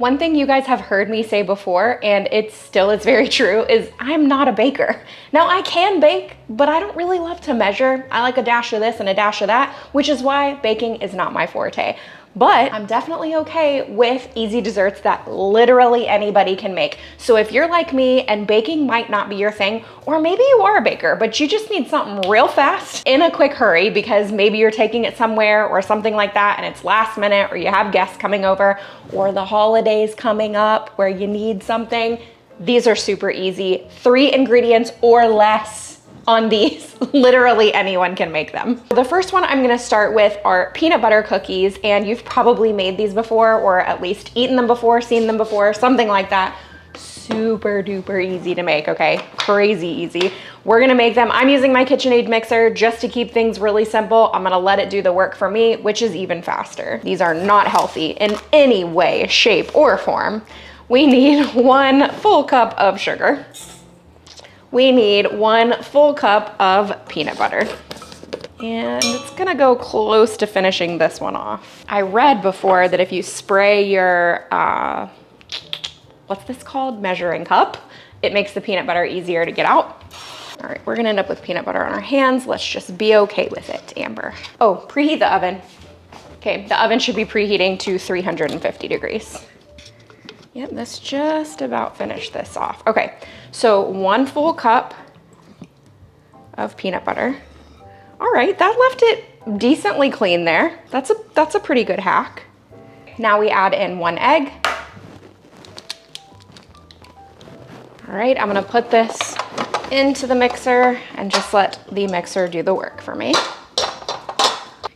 One thing you guys have heard me say before, and it's very true, is I'm not a baker. Now I can bake, but I don't really love to measure. I like a dash of this and a dash of that, which is why baking is not my forte. But I'm definitely okay with easy desserts that literally anybody can make. So if you're like me and baking might not be your thing, or maybe you are a baker, but you just need something real fast in a quick hurry because maybe you're taking it somewhere or something like that and it's last minute, or you have guests coming over, or the holidays coming up where you need something, these are super easy. 3 ingredients or less on these. Literally anyone can make them. The first one I'm gonna start with are peanut butter cookies, and you've probably made these before, or at least eaten them before, seen them before, something like that. Super duper easy to make, okay? Crazy easy. We're gonna make them. I'm using my KitchenAid mixer just to keep things really simple. I'm gonna let it do the work for me, which is even faster. These are not healthy in any way, shape, or form. We need 1 full cup of sugar. We need 1 full cup of peanut butter. And it's gonna go close to finishing this one off. I read before that if you spray your, what's this called? Measuring cup, it makes the peanut butter easier to get out. All right, we're gonna end up with peanut butter on our hands. Let's just be okay with it, Amber. Oh, preheat the oven. Okay, the oven should be preheating to 350 degrees. Yep, that's just about finished this off. Okay, so 1 full cup of peanut butter. All right, that left it decently clean there. That's a pretty good hack. Now we add in 1 egg. All right, I'm gonna put this into the mixer and just let the mixer do the work for me.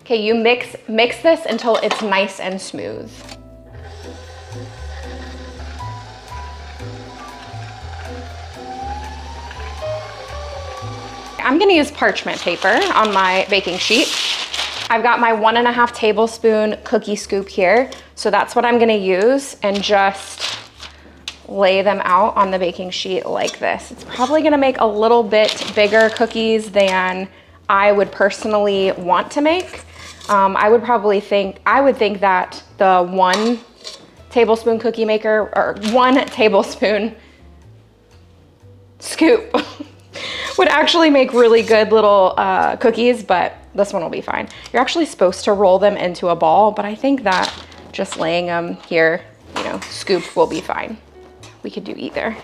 Okay, you mix this until it's nice and smooth. I'm gonna use parchment paper on my baking sheet. I've got my 1.5 tablespoon cookie scoop here. So that's what I'm gonna use, and just lay them out on the baking sheet like this. It's probably gonna make a little bit bigger cookies than I would personally want to make. I would think that the 1 tablespoon cookie maker, or 1 tablespoon scoop would actually make really good little cookies, but this one will be fine. You're actually supposed to roll them into a ball, but I think that just laying them here, scoop will be fine. We could do either.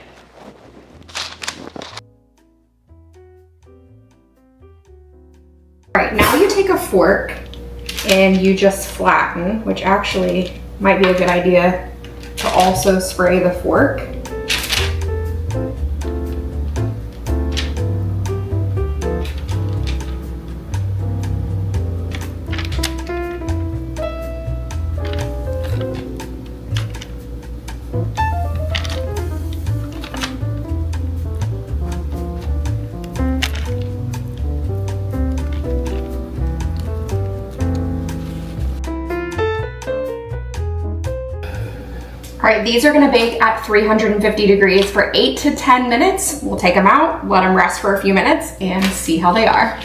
All right, now you take a fork and you just flatten, which actually might be a good idea to also spray the fork. All right, these are gonna bake at 350 degrees for 8 to 10 minutes. We'll take them out, let them rest for a few minutes, and see how they are.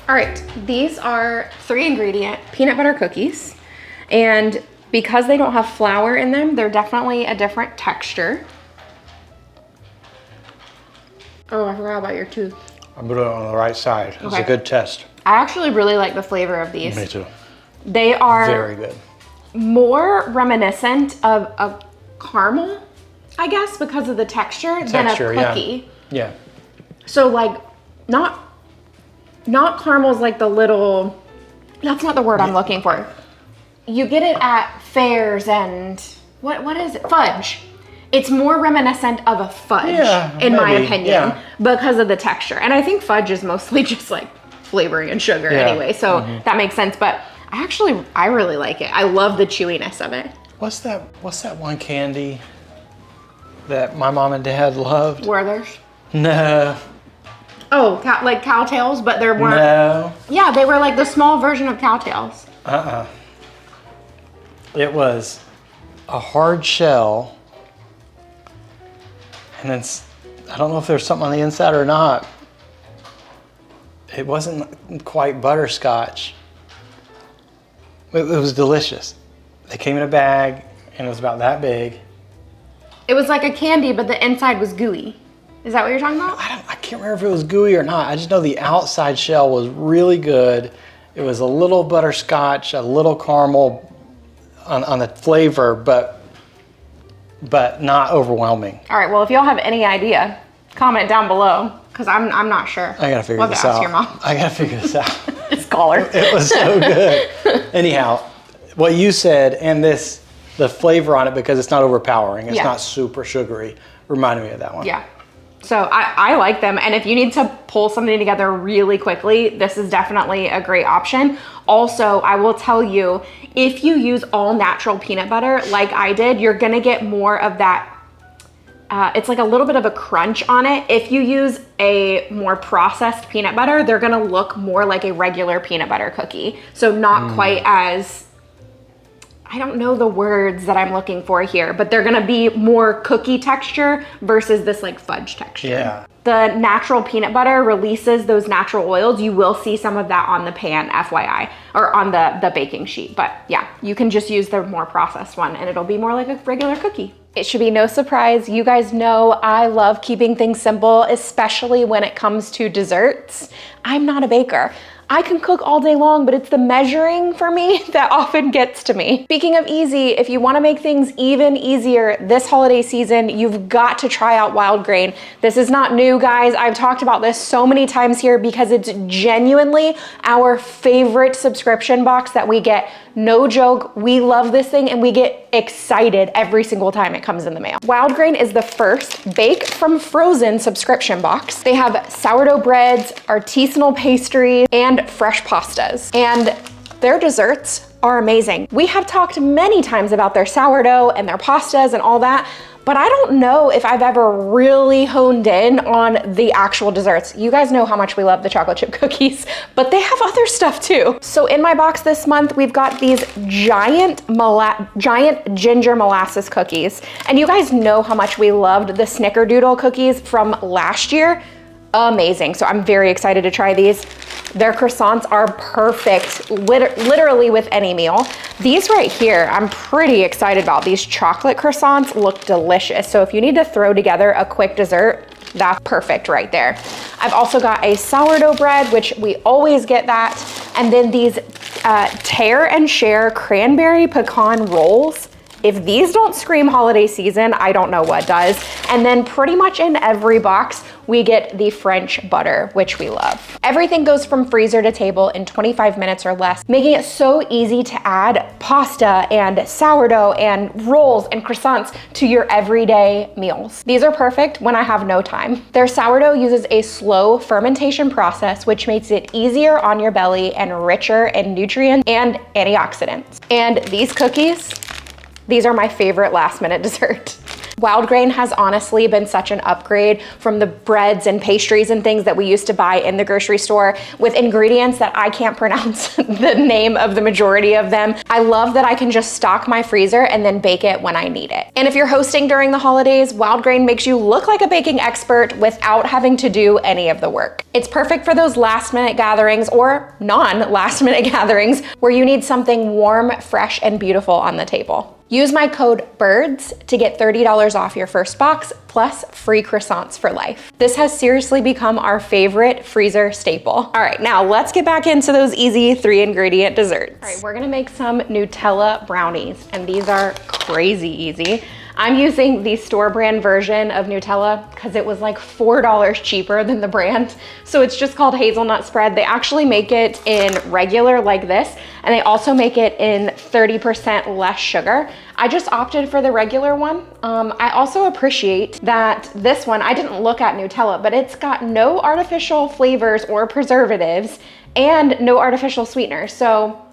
All right, these are 3 ingredient peanut butter cookies. And because they don't have flour in them, they're definitely a different texture. Oh, I forgot about your tooth. I put it on the right side. It's a good test. I actually really like the flavor of these. Me too. They are very good. More reminiscent of a caramel, I guess, because of the texture than a cookie. Yeah. So like, not caramels like the little, that's not the word I'm looking for. You get it at fairs and, what is it? Fudge. It's more reminiscent of a fudge, in my opinion, because of the texture. And I think fudge is mostly just like flavoring and sugar anyway, so that makes sense. But I really like it. I love the chewiness of it. What's that one candy that my mom and dad loved? Werther's? No. Oh, like Cowtails, but there weren't. No. Yeah, they were like the small version of Cowtails. It was a hard shell, And then I don't know if there's something on the inside or not. It wasn't quite butterscotch. It was delicious. They came in a bag and it was about that big. It was like a candy, but the inside was gooey. Is that what you're talking about? I can't remember if it was gooey or not. I just know the outside shell was really good. It was a little butterscotch, a little caramel on the flavor, but not overwhelming. All right, well, if y'all have any idea, comment down below, because I'm not sure. I gotta figure this out. Your mom. I gotta figure this out. Just call her. It was so good. Anyhow, what you said and the flavor on it, because it's not overpowering, it's not super sugary, reminded me of that one. Yeah. So I like them. And if you need to pull something together really quickly, this is definitely a great option. Also, I will tell you, if you use all natural peanut butter like I did, you're gonna get more of that, it's like a little bit of a crunch on it. If you use a more processed peanut butter, they're gonna look more like a regular peanut butter cookie. So not quite as, I don't know the words that I'm looking for here, but they're gonna be more cookie texture versus this like fudge texture. Yeah. The natural peanut butter releases those natural oils. You will see some of that on the pan, FYI, or on the baking sheet. But yeah, you can just use the more processed one and it'll be more like a regular cookie. It should be no surprise. You guys know I love keeping things simple, especially when it comes to desserts. I'm not a baker. I can cook all day long, but it's the measuring for me that often gets to me. Speaking of easy, if you wanna make things even easier this holiday season, you've got to try out WILDGRAIN. This is not new, guys. I've talked about this so many times here because it's genuinely our favorite subscription box that we get. No joke, we love this thing and we get excited every single time it comes in the mail. WILDGRAIN is the first bake from frozen subscription box. They have sourdough breads, artisanal pastries, and fresh pastas. And their desserts are amazing. We have talked many times about their sourdough and their pastas and all that, but I don't know if I've ever really honed in on the actual desserts. You guys know how much we love the chocolate chip cookies, but they have other stuff too. So in my box this month, we've got these giant ginger molasses cookies. And you guys know how much we loved the snickerdoodle cookies from last year. Amazing. So I'm very excited to try these. Their croissants are perfect, literally with any meal. These right here, I'm pretty excited about. These chocolate croissants look delicious. So if you need to throw together a quick dessert, that's perfect right there. I've also got a sourdough bread, which we always get that. And then these tear and share cranberry pecan rolls. If these don't scream holiday season, I don't know what does. And then pretty much in every box, we get the French butter, which we love. Everything goes from freezer to table in 25 minutes or less, making it so easy to add pasta and sourdough and rolls and croissants to your everyday meals. These are perfect when I have no time. Their sourdough uses a slow fermentation process, which makes it easier on your belly and richer in nutrients and antioxidants. And these cookies, these are my favorite last minute dessert. WILDGRAIN has honestly been such an upgrade from the breads and pastries and things that we used to buy in the grocery store with ingredients that I can't pronounce the name of the majority of them. I love that I can just stock my freezer and then bake it when I need it. And if you're hosting during the holidays, WILDGRAIN makes you look like a baking expert without having to do any of the work. It's perfect for those last minute gatherings or non-last minute gatherings where you need something warm, fresh, and beautiful on the table. Use my code BYRDS to get $30 off your first box plus free croissants for life. This has seriously become our favorite freezer staple. All right, now let's get back into those easy 3-ingredient desserts. All right, we're gonna make some Nutella brownies, and these are crazy easy. I'm using the store brand version of Nutella because it was like $4 cheaper than the brand. So it's just called hazelnut spread. They actually make it in regular like this, and they also make it in 30% less sugar. I just opted for the regular one. I also appreciate that this one, I didn't look at Nutella, but it's got no artificial flavors or preservatives and no artificial sweeteners. So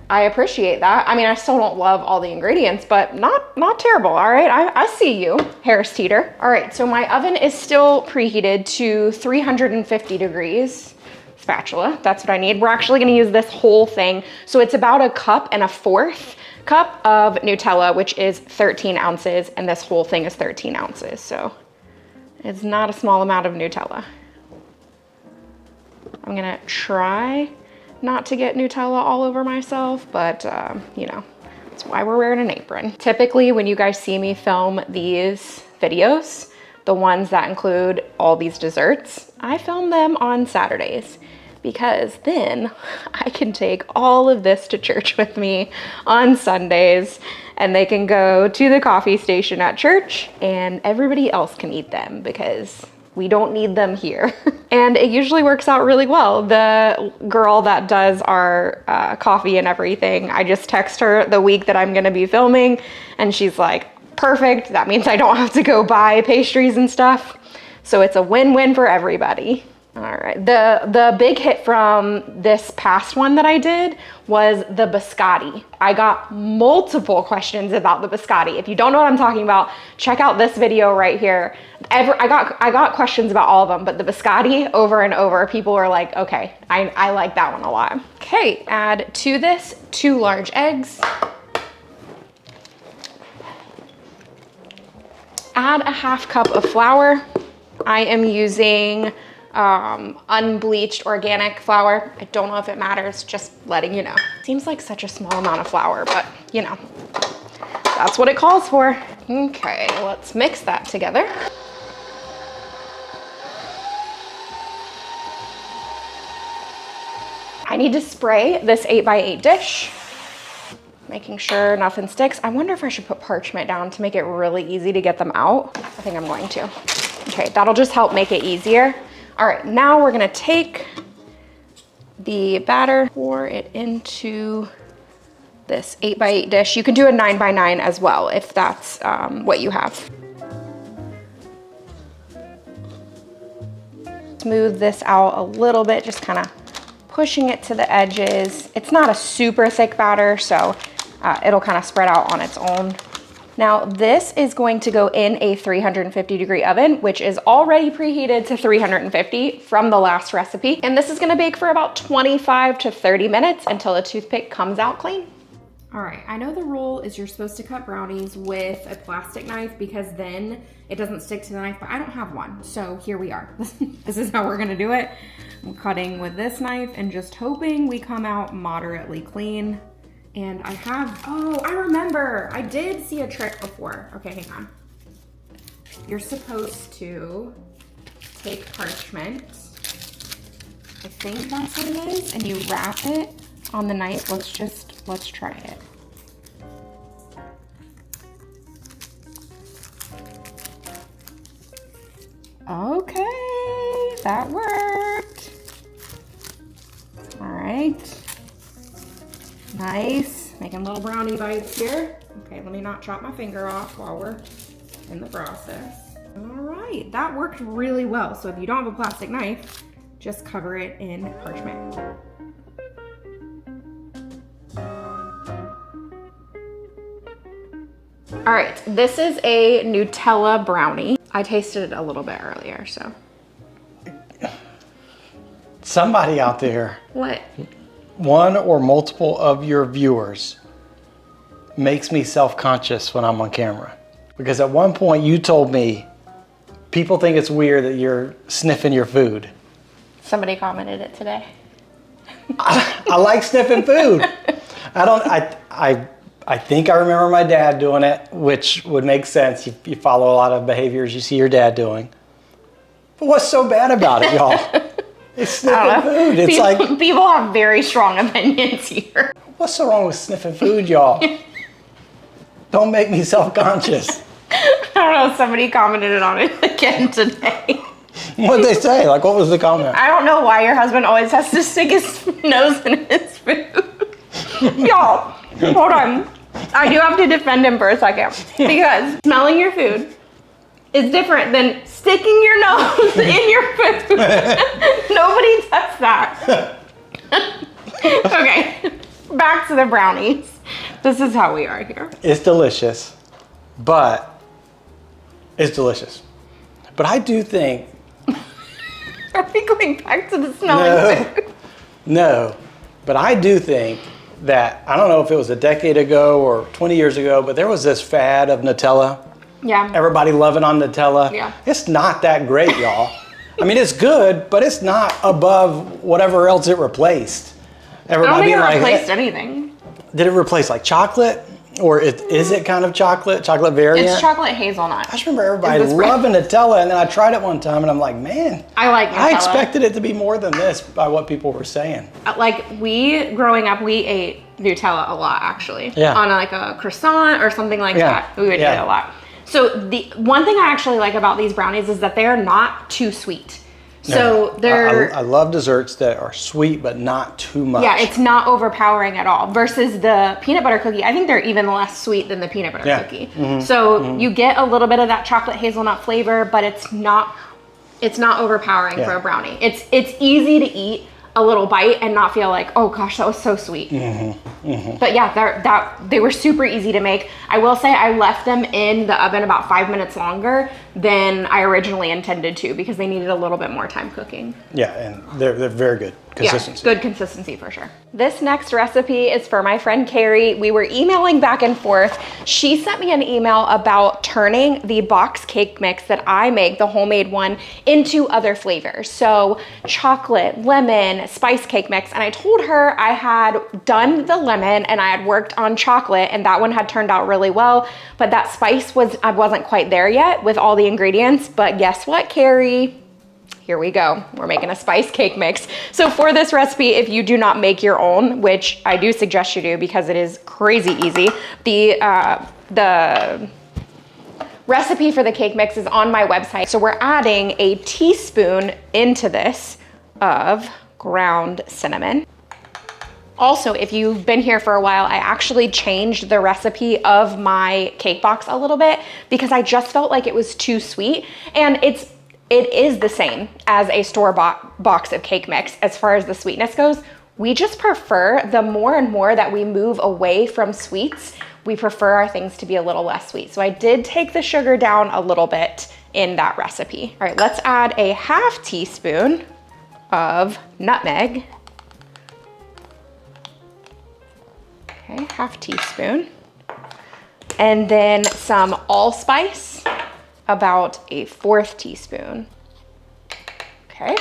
I appreciate that. I mean, I still don't love all the ingredients, but not terrible, all right? I see you, Harris Teeter. All right, so my oven is still preheated to 350 degrees. Spatula, that's what I need. We're actually gonna use this whole thing. So it's about 1.25 cups of Nutella, which is 13 ounces, and this whole thing is 13 ounces. So It's not a small amount of Nutella. I'm gonna try not to get Nutella all over myself, but you know, that's why we're wearing an apron. Typically, when you guys see me film these videos, the ones that include all these desserts, I film them on Saturdays because then I can take all of this to church with me on Sundays and they can go to the coffee station at church and everybody else can eat them because we don't need them here. And it usually works out really well. The girl that does our coffee and everything, I just text her the week that I'm gonna be filming and she's like, perfect, that means I don't have to go buy pastries and stuff. So it's a win-win for everybody. All right, the big hit from this past one that I did was the biscotti. I got multiple questions about the biscotti. If you don't know what I'm talking about, check out this video right here. I got questions about all of them, but the biscotti over and over, people were like, okay, I like that one a lot. Okay, add to this 2 large eggs. Add a 1/2 cup of flour. I am using unbleached organic flour. I don't know if it matters, just letting you know. Seems like such a small amount of flour, but you know, that's what it calls for. Okay, let's mix that together. I need to spray this 8x8 dish, making sure nothing sticks. I wonder if I should put parchment down to make it really easy to get them out. I think I'm going to. Okay, that'll just help make it easier. All right, now we're gonna take the batter, pour it into this 8x8 dish. You can do a 9x9 as well if that's what you have. Smooth this out a little bit, just kind of pushing it to the edges. It's not a super thick batter, so it'll kind of spread out on its own. Now this is going to go in a 350-degree oven, which is already preheated to 350 from the last recipe. And this is gonna bake for about 25 to 30 minutes until the toothpick comes out clean. All right, I know the rule is you're supposed to cut brownies with a plastic knife because then it doesn't stick to the knife, but I don't have one, so here we are. This is how we're gonna do it. I'm cutting with this knife and just hoping we come out moderately clean. And I have, oh, I remember, I did see a trick before. Okay, hang on. You're supposed to take parchment, I think that's what it is, and you wrap it on the knife. Let's try it. Okay, that worked. All right. Nice, making little brownie bites here. Okay, let me not chop my finger off while we're in the process. All right, that worked really well. So if you don't have a plastic knife, just cover it in parchment. All right, this is a Nutella brownie. I tasted it a little bit earlier, so. Somebody out there. What? One or multiple of your viewers makes me self-conscious when I'm on camera. Because at one point you told me people think it's weird that you're sniffing your food. Somebody commented it today. I like sniffing food. I think I remember my dad doing it, which would make sense. You follow a lot of behaviors you see your dad doing. But what's so bad about it, y'all? It's sniffing food. It's people have very strong opinions here. What's so wrong with sniffing food, y'all? Don't make me self-conscious. I don't know, somebody commented on it again today. What'd they say? Like, what was the comment? I don't know why your husband always has to stick his nose in his food. Y'all, hold on. I do have to defend him for a second. Because smelling your food is different than sticking your nose in your food. Nobody does that. Okay, back to the brownies. This is how we are here. It's delicious, but it's delicious. But I do think... Are we going back to the smelling food? No, but I do think that, I don't know if it was a decade ago or 20 years ago, but there was this fad of Nutella Yeah. Everybody loving on Nutella. Yeah. It's not that great, y'all. I mean, it's good, but it's not above whatever else it replaced. I don't think Everybody it like, replaced anything. did it replace like chocolate? Or is it kind of chocolate variant? It's chocolate hazelnut. I just remember everybody loving Nutella, and then I tried it one time, and I'm like, man, I like Nutella. I expected it to be more than this by what people were saying. Like growing up, we ate Nutella a lot, actually. Yeah. On like a croissant or something like that. We would eat it a lot. So the one thing I actually like about these brownies is that they're not too sweet. So they're... I love desserts that are sweet, but not too much. Yeah, it's not overpowering at all. Versus the peanut butter cookie, I think they're even less sweet than the peanut butter cookie. So you get a little bit of that chocolate hazelnut flavor, but it's not overpowering for a brownie. It's easy to eat a little bite and not feel like, oh gosh, that was so sweet. But yeah, they were super easy to make. I will say I left them in the oven about 5 minutes longer than I originally intended to because they needed a little bit more time cooking. Yeah, and they're very good consistency. Yeah, good consistency for sure. This next recipe is for my friend Carrie. We were emailing back and forth. She sent me an email about turning the box cake mix that I make, the homemade one, into other flavors. So chocolate, lemon, spice cake mix. And I told her I had done the lemon and I had worked on chocolate and that one had turned out really well. But that spice I wasn't quite there yet with all the ingredients. But guess what, Carrie? Here we go. We're making a spice cake mix. So for this recipe, if you do not make your own, which I do suggest you do because it is crazy easy, the recipe for the cake mix is on my website. So we're adding a teaspoon into this of ground cinnamon. Also, if you've been here for a while, I actually changed the recipe of my cake box a little bit because I just felt like it was too sweet. And it is the same as a store-bought box of cake mix as far as the sweetness goes. We just prefer, the more and more that we move away from sweets, we prefer our things to be a little less sweet. So I did take the sugar down a little bit in that recipe. All right, let's add a half teaspoon of nutmeg. Okay, half teaspoon. And then some allspice, about a 1/4 teaspoon. Okay.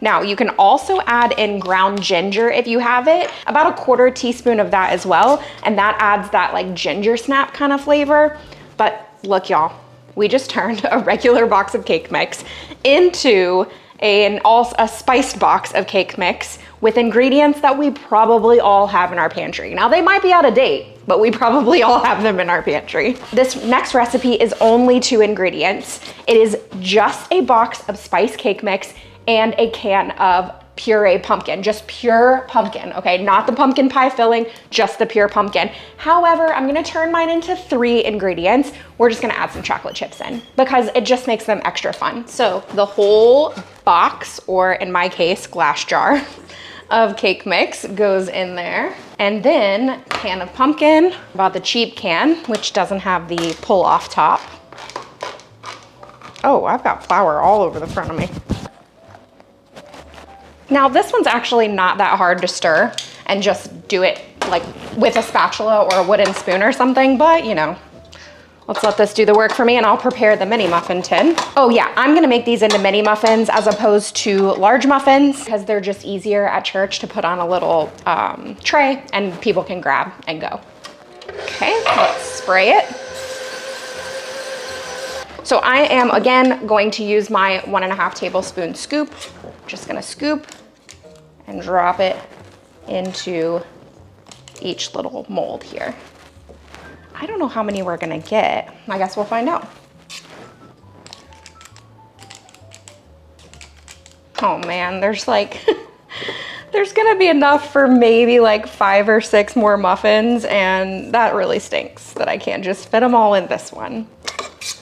Now you can also add in ground ginger if you have it, about a 1/4 teaspoon of that as well. And that adds that like ginger snap kind of flavor. But look, y'all, we just turned a regular box of cake mix into a spiced box of cake mix with ingredients that we probably all have in our pantry. Now they might be out of date, but we probably all have them in our pantry. This next recipe is only 2 ingredients. It is just a box of spice cake mix and a can of puree pumpkin, just pure pumpkin, okay? Not the pumpkin pie filling, just the pure pumpkin. However, I'm gonna turn mine into 3 ingredients. We're just gonna add some chocolate chips in because it just makes them extra fun. So the whole box, or in my case, glass jar of cake mix goes in there. And then can of pumpkin, about the cheap can, which doesn't have the pull off top. Oh, I've got flour all over the front of me. Now this one's actually not that hard to stir and just do it like with a spatula or a wooden spoon or something, but you know, let's let this do the work for me and I'll prepare the mini muffin tin. Oh yeah, I'm gonna make these into mini muffins as opposed to large muffins because they're just easier at church to put on a little tray and people can grab and go. Okay, let's spray it. So I am again going to use my 1.5 tablespoon scoop. Just gonna scoop and drop it into each little mold here. I don't know how many we're gonna get. I guess we'll find out. Oh man, there's like, there's gonna be enough for maybe like 5 or 6 more muffins, and that really stinks that I can't just fit them all in this one.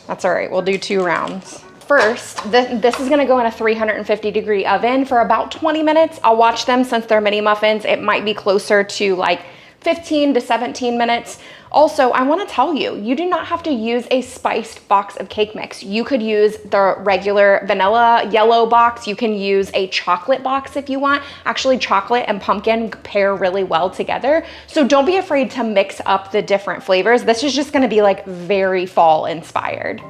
That's all right, we'll do 2 rounds. First, this is gonna go in a 350-degree oven for about 20 minutes. I'll watch them since they're mini muffins. It might be closer to like 15 to 17 minutes. Also, I want to tell you, you do not have to use a spiced box of cake mix. You could use the regular vanilla yellow box. You can use a chocolate box if you want. Actually, chocolate and pumpkin pair really well together. So don't be afraid to mix up the different flavors. This is just going to be like very fall inspired.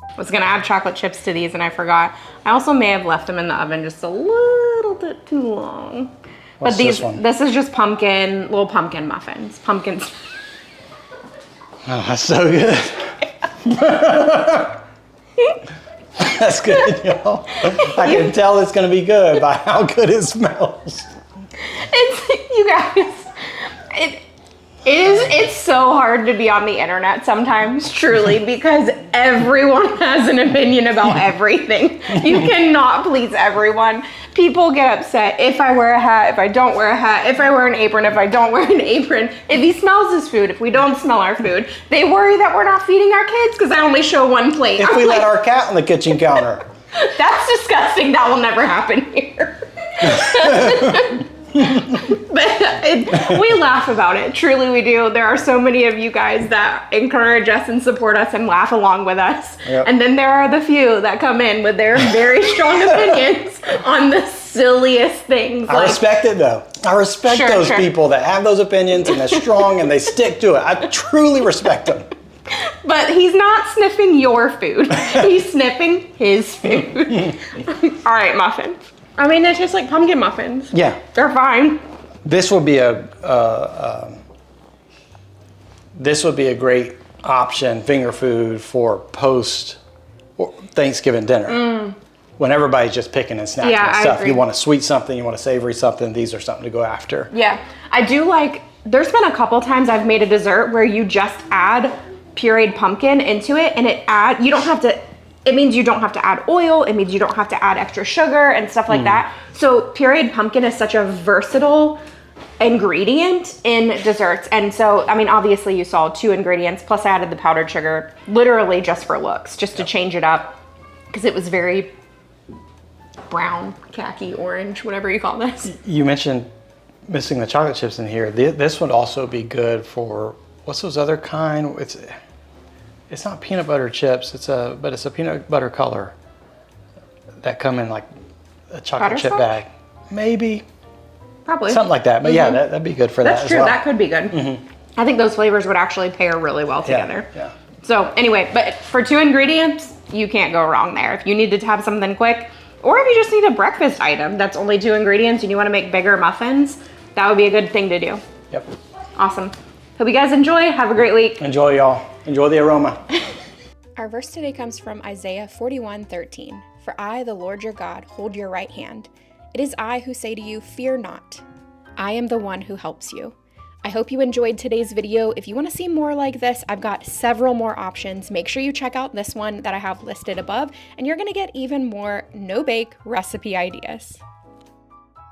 I was gonna add chocolate chips to these and I forgot. I also may have left them in the oven just a little bit too long. What's but these, this one? this is just little pumpkin muffins. Pumpkins. Oh, that's so good. That's good, y'all. I can tell it's gonna be good by how good it smells. You guys, it's so hard to be on the internet sometimes, truly, because everyone has an opinion about everything. You cannot please everyone. People get upset if I wear a hat, if I don't wear a hat, if I wear an apron, if I don't wear an apron, if he smells his food, if we don't smell our food. They worry that we're not feeding our kids because I only show one plate. If we let our cat on the kitchen counter. That's disgusting. That will never happen here. But we laugh about it. Truly, we do. There are so many of you guys that encourage us and support us and laugh along with us. Yep. And then there are the few that come in with their very strong opinions on the silliest things. I respect it though. I respect those people that have those opinions and they're strong and they stick to it. I truly respect them. But he's not sniffing your food. He's sniffing his food. All right, muffins. I mean, it's just like pumpkin muffins. Yeah. They're fine. This would be a great option, finger food, for post Thanksgiving dinner. When everybody's just picking and snacking and stuff. You want a sweet something, you want a savory something, these are something to go after. Yeah, I do like, there's been a couple times I've made a dessert where you just add pureed pumpkin into it and you don't have to, it means you don't have to add oil, it means you don't have to add extra sugar and stuff like that. So pureed pumpkin is such a versatile ingredient in desserts. And so, I mean, obviously you saw 2 ingredients, plus I added the powdered sugar, literally just for looks, just to change it up, because it was very brown, khaki, orange, whatever you call this. You mentioned missing the chocolate chips in here. This would also be good for, what's those other kind? It's not peanut butter chips, but it's a peanut butter color that come in like a chocolate chip bag. Maybe. Probably. Something like that. But yeah, that'd be good for that as well. That's true. That could be good. I think those flavors would actually pair really well together. Yeah. So anyway, but for 2 ingredients, you can't go wrong there. If you need to have something quick, or if you just need a breakfast item that's only 2 ingredients and you want to make bigger muffins, that would be a good thing to do. Yep. Awesome. Hope you guys enjoy. Have a great week. Enjoy, y'all. Enjoy the aroma. Our verse today comes from Isaiah 41:13. For I, the Lord your God, hold your right hand. It is I who say to you, fear not. I am the one who helps you. I hope you enjoyed today's video. If you want to see more like this, I've got several more options. Make sure you check out this one that I have listed above, and you're going to get even more no-bake recipe ideas.